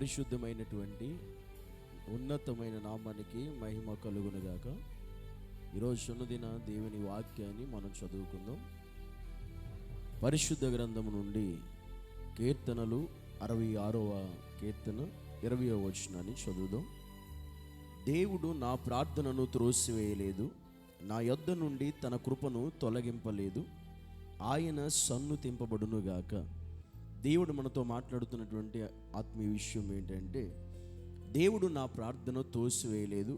పరిశుద్ధమైనటువంటి ఉన్నతమైన నామానికి మహిమ కలుగునుగాక. ఈరోజు దిన దేవుని వాక్యాన్ని మనం చదువుకుందాం. పరిశుద్ధ గ్రంథము నుండి కీర్తనలు 66వ కీర్తన 20వ వచనాన్ని చదువుదాం. దేవుడు నా ప్రార్థనను త్రోసివేయలేదు, నా యొద్ద నుండి తన కృపను తొలగింపలేదు, ఆయన సన్నుతింపబడునుగాక. దేవుడు మనతో మాట్లాడుతున్నటువంటి ఆత్మీయ విషయం ఏంటంటే, దేవుడు నా ప్రార్థన తోసివేయలేదు,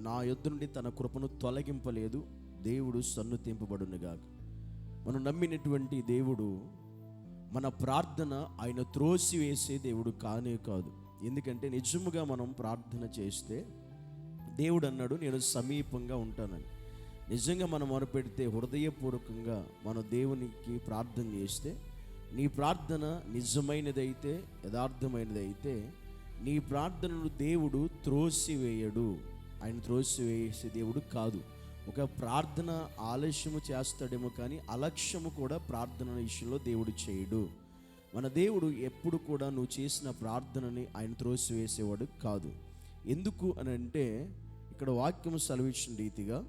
నా యొద్ద నుండి తన కృపను తొలగింపలేదు, దేవుడు సన్నుతింపబడునుగాక. మనం నమ్మినటువంటి దేవుడు మన ప్రార్థన ఆయన త్రోసివేసే దేవుడు కానే కాదు. ఎందుకంటే నిజముగా మనం ప్రార్థన చేస్తే దేవుడు అన్నాడు, నేను సమీపంగా ఉంటానని. నిజంగా మనం మొరపెడితే హృదయపూర్వకంగా మన దేవునికి ప్రార్థన చేస్తే, నీ ప్రార్థన నిజమైనదైతే, యథార్థమైనదైతే, నీ ప్రార్థనను దేవుడు త్రోసివేయడు. ఆయన త్రోసివేసే దేవుడు కాదు. ఒక ప్రార్థన ఆలస్యము చేస్తాడేమో, కానీ అలక్ష్యము కూడా ప్రార్థన విషయంలో దేవుడు చేయడు. మన దేవుడు ఎప్పుడు కూడా నువ్వు చేసిన ప్రార్థనని ఆయన త్రోసివేసేవాడు కాదు. ఎందుకు అని అంటే, ఇక్కడ వాక్యము సెలవిచ్చిన రీతిగా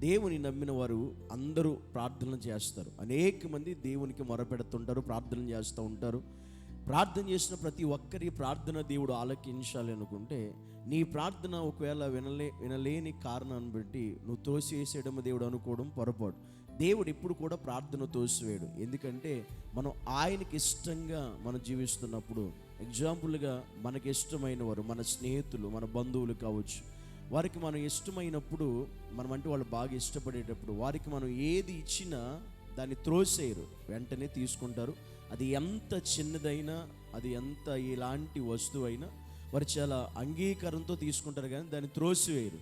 దేవుని నమ్మిన వారు అందరూ ప్రార్థన చేస్తారు. అనేక మంది దేవునికి మొరపెడుతుంటారు, ప్రార్థన చేస్తూ ఉంటారు. ప్రార్థన చేసిన ప్రతి ఒక్కరి ప్రార్థన దేవుడు ఆలకించాలి అనుకుంటే, నీ ప్రార్థన ఒకవేళ వినలేని కారణాన్ని బట్టి నువ్వు తోసివేసేయడం దేవుడు అనుకోవడం పొరపాటు. దేవుడు ఎప్పుడు కూడా ప్రార్థన తోసివేయడు. ఎందుకంటే మనం ఆయనకి ఇష్టంగా మనం జీవిస్తున్నప్పుడు, ఎగ్జాంపుల్గా మనకి ఇష్టమైన వారు, మన స్నేహితులు, మన బంధువులు కావచ్చు, వారికి మనం ఇష్టమైనప్పుడు, మనం అంటే వాళ్ళు బాగా ఇష్టపడేటప్పుడు వారికి మనం ఏది ఇచ్చినా దాన్ని త్రోసేయరు, వెంటనే తీసుకుంటారు. అది ఎంత చిన్నదైనా, అది ఎంత ఎలాంటి వస్తువు అయినా వారు చాలా అంగీకారంతో తీసుకుంటారు, కానీ దాన్ని త్రోసివేయరు.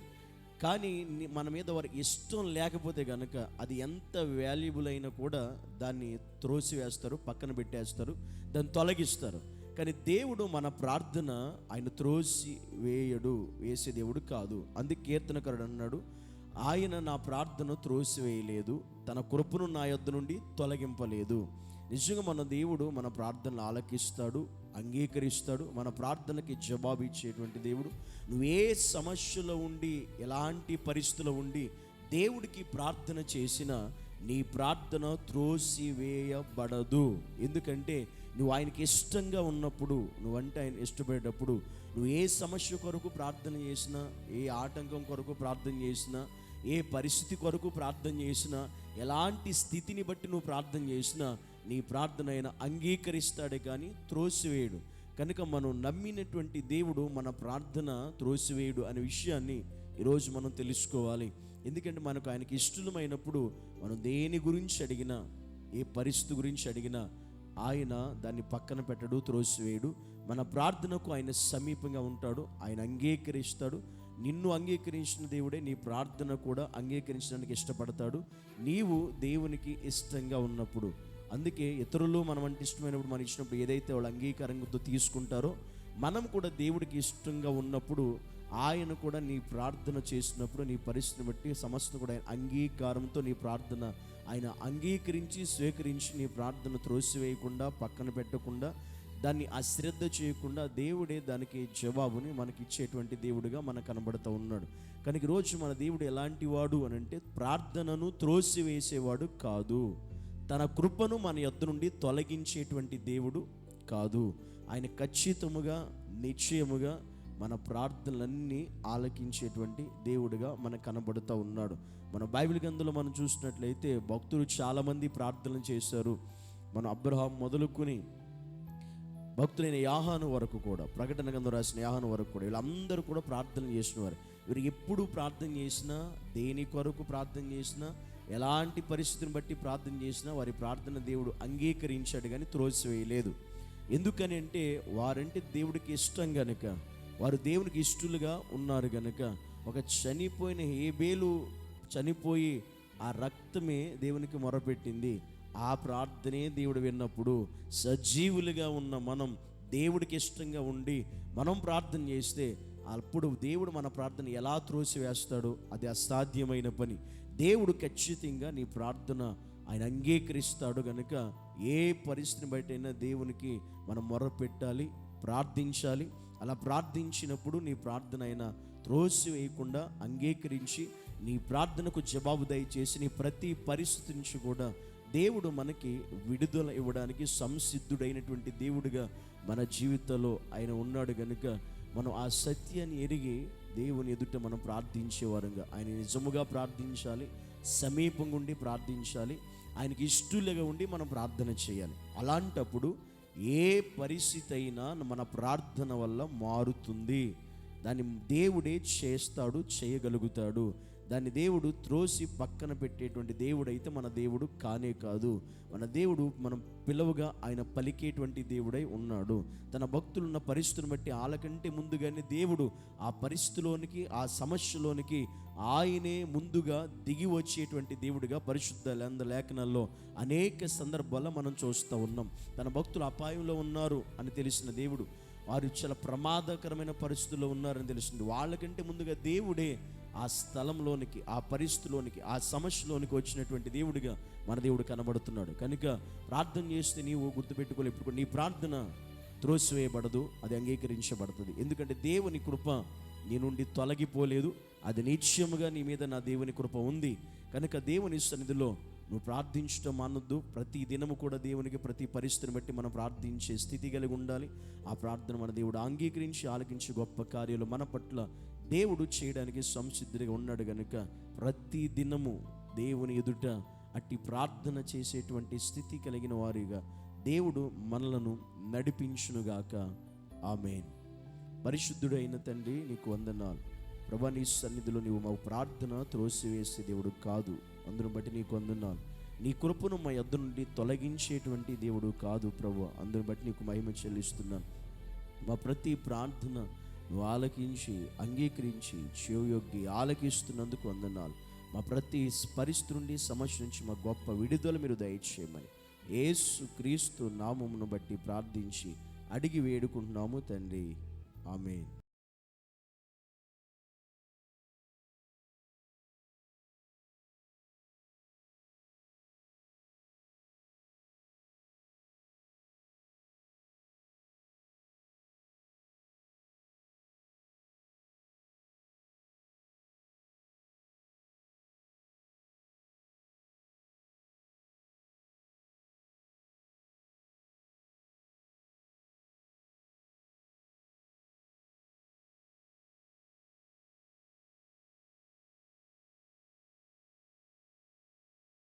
కానీ మన మీద వారికి ఇష్టం లేకపోతే కనుక అది ఎంత వాల్యుబుల్ అయినా కూడా దాన్ని త్రోసివేస్తారు, పక్కన పెట్టేస్తారు, దాన్ని తొలగిస్తారు. కానీ దేవుడు మన ప్రార్థన ఆయన త్రోసి వేసే దేవుడు కాదు. అందుకే కీర్తనకారుడు అన్నాడు, ఆయన నా ప్రార్థన త్రోసివేయలేదు, తన కృపను నా యొద్ద నుండి తొలగింపలేదు. నిజంగా మన దేవుడు మన ప్రార్థనలు ఆలకిస్తాడు, అంగీకరిస్తాడు, మన ప్రార్థనకి జవాబు ఇచ్చేటువంటి దేవుడు. నువ్వే సమస్యలో ఉండి, ఎలాంటి పరిస్థితుల్లో ఉండి దేవుడికి ప్రార్థన చేసినా నీ ప్రార్థన త్రోసివేయబడదు. ఎందుకంటే నువ్వు ఆయనకి ఇష్టంగా ఉన్నప్పుడు, నువ్వంటే ఆయన ఇష్టపడేటప్పుడు, నువ్వు ఏ సమస్య కొరకు ప్రార్థన చేసినా, ఏ ఆటంకం కొరకు ప్రార్థన చేసినా, ఏ పరిస్థితి కొరకు ప్రార్థన చేసినా, ఎలాంటి స్థితిని బట్టి నువ్వు ప్రార్థన చేసినా నీ ప్రార్థన ఆయన అంగీకరిస్తాడే కానీ త్రోసివేయడు. కనుక మనం నమ్మినటువంటి దేవుడు మన ప్రార్థన త్రోసివేయడు అనే విషయాన్ని ఈరోజు మనం తెలుసుకోవాలి. ఎందుకంటే మనకు ఆయనకి ఇష్టమైనప్పుడు మనం దేని గురించి అడిగినా, ఏ పరిస్థితి గురించి అడిగినా ఆయన దాన్ని పక్కన పెట్టడు, త్రోసివేయడు. మన ప్రార్థనకు ఆయన సమీపంగా ఉంటాడు, ఆయన అంగీకరిస్తాడు. నిన్ను అంగీకరించిన దేవుడే నీ ప్రార్థన కూడా అంగీకరించడానికి ఇష్టపడతాడు, నీవు దేవునికి ఇష్టంగా ఉన్నప్పుడు. అందుకే ఇతరులు మనం అంటే ఇష్టమైనప్పుడు, మనం ఇచ్చినప్పుడు ఏదైతే వాళ్ళు అంగీకారంతో తీసుకుంటారో, మనం కూడా దేవుడికి ఇష్టంగా ఉన్నప్పుడు ఆయన కూడా నీ ప్రార్థన చేసినప్పుడు నీ పరిస్థితిని బట్టి సమస్త కూడా ఆయన అంగీకారంతో నీ ప్రార్థన ఆయన అంగీకరించి స్వీకరించి నీ ప్రార్థన త్రోసివేయకుండా, పక్కన పెట్టకుండా, దాన్ని అశ్రద్ధ చేయకుండా దేవుడే దానికి జవాబుని మనకి ఇచ్చేటువంటి దేవుడిగా మనకు కనబడుతూ ఉన్నాడు. కనుక ఈరోజు మన దేవుడు ఎలాంటి వాడు అని అంటే, ప్రార్థనను త్రోసివేసేవాడు కాదు, తన కృపను మన యొద్ద నుండి తొలగించేటువంటి దేవుడు కాదు. ఆయన ఖచ్చితముగా, నిశ్చయముగా మన ప్రార్థనలన్నీ ఆలకించేటువంటి దేవుడిగా మనకు కనబడుతూ ఉన్నాడు. మన బైబిల్ గ్రంథంలో మనం చూసినట్లయితే భక్తులు చాలామంది ప్రార్థనలు చేశారు. మనం అబ్రహాం మొదలుకొని భక్తులైన యాహాను వరకు కూడా, ప్రకటన గ్రంథం రాసిన యాహాను వరకు కూడా, వీళ్ళందరూ కూడా ప్రార్థన చేసిన వారు. వీరు ఎప్పుడు ప్రార్థన చేసినా, దేని కొరకు ప్రార్థన చేసినా, ఎలాంటి పరిస్థితిని బట్టి ప్రార్థన చేసినా వారి ప్రార్థన దేవుడు అంగీకరించాడు కానీ త్రోసివేయలేదు. ఎందుకని అంటే వారంటే దేవుడికి ఇష్టం గనుక, వారు దేవునికి ఇష్టలుగా ఉన్నారు గనుక. ఒక చనిపోయిన హేబేలు చనిపోయి ఆ రక్తమే దేవునికి మొరపెట్టింది. ఆ ప్రార్థనే దేవుడు విన్నప్పుడు సజీవులుగా ఉన్న మనం దేవుడికి ఇష్టంగా ఉండి మనం ప్రార్థన చేస్తే అప్పుడు దేవుడు మన ప్రార్థన ఎలా త్రోసివేస్తాడో అది అసాధ్యమైన పని. దేవుడు ఖచ్చితంగా నీ ప్రార్థన ఆయన అంగీకరిస్తాడు. కనుక ఏ పరిస్థితిని బట్టి అయినా దేవునికి మనం మొరపెట్టాలి, ప్రార్థించాలి. అలా ప్రార్థించినప్పుడు నీ ప్రార్థన అయినా త్రోసివేయకుండా అంగీకరించి నీ ప్రార్థనకు జవాబు దయచేసి నీ ప్రతి పరిస్థితి నుంచి కూడా దేవుడు మనకి విడుదల ఇవ్వడానికి సంసిద్ధుడైనటువంటి దేవుడిగా మన జీవితంలో ఆయన ఉన్నాడు కనుక మనం ఆ సత్యాన్ని ఎరిగి దేవుని ఎదుట మనం ప్రార్థించేవారుగా ఆయన నిజముగా ప్రార్థించాలి, సమీపంగా ఉండి ప్రార్థించాలి, ఆయనకి ఇష్టలుగా ఉండి మనం ప్రార్థన చేయాలి. అలాంటప్పుడు ఏ పరిస్థితి అయినా మన ప్రార్థన వల్ల మారుతుంది. దాన్ని దేవుడే చేస్తాడు, చేయగలుగుతాడు. దాన్ని దేవుడు త్రోసి పక్కన పెట్టేటువంటి దేవుడైతే మన దేవుడు కానే కాదు. మన దేవుడు మనం పిలువగా ఆయన పలికేటువంటి దేవుడై ఉన్నాడు. తన భక్తులున్న పరిస్థితిని బట్టి వాళ్ళకంటే ముందుగానే దేవుడు ఆ పరిస్థితిలోనికి, ఆ సమస్యలోనికి ఆయనే ముందుగా దిగి వచ్చేటువంటి దేవుడిగా పరిశుద్ధ లేఖనాల్లో అనేక సందర్భాల్లో మనం చూస్తూ ఉన్నాం. తన భక్తులు అపాయంలో ఉన్నారు అని తెలిసిన దేవుడు, వారు చాలా ప్రమాదకరమైన పరిస్థితుల్లో ఉన్నారని తెలిసింది, వాళ్ళకంటే ముందుగా దేవుడే ఆ స్థలంలోనికి, ఆ పరిస్థితిలోనికి, ఆ సమస్యలోనికి వచ్చినటువంటి దేవుడిగా మన దేవుడు కనబడుతున్నాడు. కనుక ప్రార్థన చేస్తే నీవు గుర్తుపెట్టుకోలే, ఇప్పుడు నీ ప్రార్థన త్రోసివేయబడదు, అది అంగీకరించబడుతుంది. ఎందుకంటే దేవుని కృప నీ నుండి తొలగిపోలేదు, అది నిశ్చయముగా నీ మీద నా దేవుని కృప ఉంది. కనుక దేవుని సన్నిధిలో నువ్వు ప్రార్థించడం మానొద్దు. ప్రతి దినము కూడా దేవునికి ప్రతి పరిస్థితిని బట్టి మనం ప్రార్థించే స్థితి కలిగి ఉండాలి. ఆ ప్రార్థన మన దేవుడు అంగీకరించి ఆలకించి గొప్ప కార్యాలు మన పట్ల దేవుడు చేయడానికి సంసిద్ధుడిగా ఉన్నాడు. కనుక ప్రతి దినము దేవుని ఎదుట అట్టి ప్రార్థన చేసేటువంటి స్థితి కలిగిన వారిగా దేవుడు మనలను నడిపించునుగాక. ఆమేన్. పరిశుద్ధుడైన తండ్రి, నీకు వందనాలు ప్రభా. నీ సన్నిధిలో నీవు మా ప్రార్థన త్రోసివేసే దేవుడు కాదు, అందును బట్టి నీకు వందనాలు. నీ కృపను మా యొద్ద నుండి తొలగించేటువంటి దేవుడు కాదు ప్రభు, అందును బట్టి నీకు మహిమ చెల్లిస్తున్నాను. మా ప్రతి ప్రార్థన నువ్వు ఆలకించి అంగీకరించి చెవియొగ్గి ఆలకిస్తున్నందుకు వందనాలు. మా ప్రతి పరిస్థితి నుండి, సమస్య నుంచి మా గొప్ప విడుదల మీరు దయచేయమని యేసు క్రీస్తు నామమును బట్టి ప్రార్థించి అడిగి వేడుకుంటున్నాము తండ్రి. ఆమేన్.